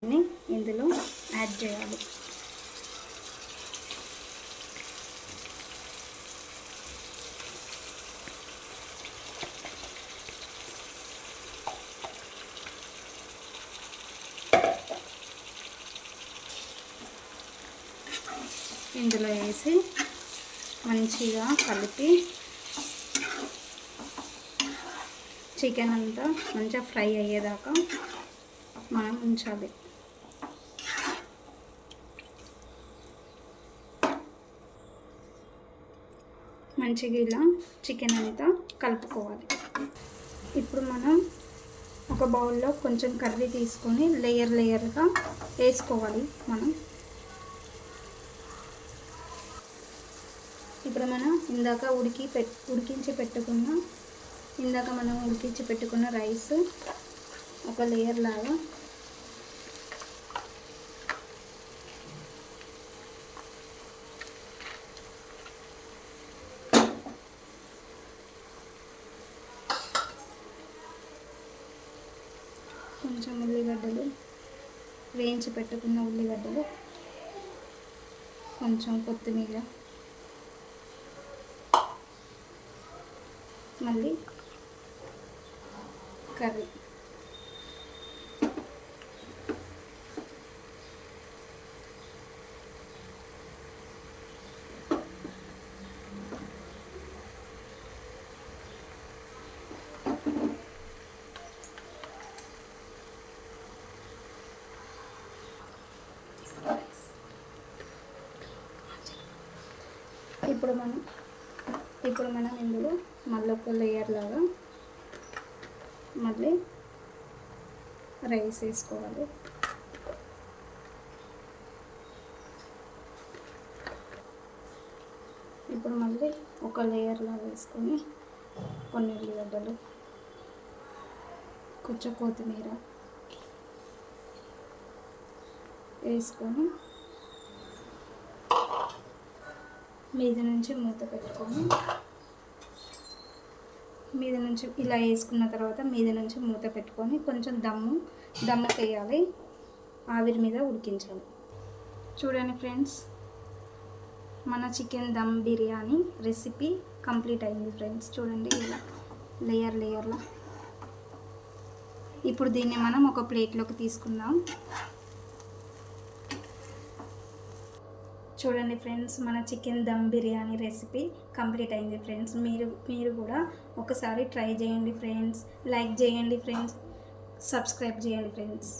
ఇందులో యాడ్ చేయాలి. ఇందులో వేసి మంచిగా కలిపి చికెన్ అంతా మంచిగా ఫ్రై అయ్యేదాకా మనం ఉంచాలి. మంచిగా ఇలా చికెన్ అంతా కలుపుకోవాలి. ఇప్పుడు మనం ఒక బౌల్లో కొంచెం కర్రీ తీసుకొని లేయర్గా వేసుకోవాలి. ఇప్పుడు మనం ఇందాక ఉడికించి పెట్టుకున్న రైస్ ఒక లేయర్ లాగా కొంచెం ఉల్లిగడ్డలు, వేయించి పెట్టుకున్న ఉల్లిగడ్డలు, కొంచెం కొత్తిమీర, మళ్ళీ కర్రీ. ఇప్పుడు మనం ఇందులో మళ్ళీ ఒక లేయర్ లాగా మళ్ళీ రైస్ వేసుకోవాలి. ఇప్పుడు మళ్ళీ ఒక లేయర్ లాగా వేసుకొని కొన్ని ఉల్లిగడ్డలు, కొంచెం కొత్తిమీర వేసుకొని మీద నుంచి మూత పెట్టుకొని ఇలా వేసుకున్న తర్వాత మీద నుంచి మూత పెట్టుకొని కొంచెం దమ్ము వేయాలి. ఆవిరి మీద ఉడికించాలి. చూడండి ఫ్రెండ్స్, మన chicken dum biryani recipe complete అయింది ఫ్రెండ్స్. చూడండి ఇలా లేయర్లా. ఇప్పుడు దీన్ని మనం ఒక ప్లేట్లోకి తీసుకుందాం. చూడండి ఫ్రెండ్స్, మన chicken dum biryani recipe complete అయింది ఫ్రెండ్స్. మీరు కూడా ఒకసారి ట్రై చేయండి ఫ్రెండ్స్. లైక్ చేయండి ఫ్రెండ్స్, సబ్స్క్రైబ్ చేయండి ఫ్రెండ్స్.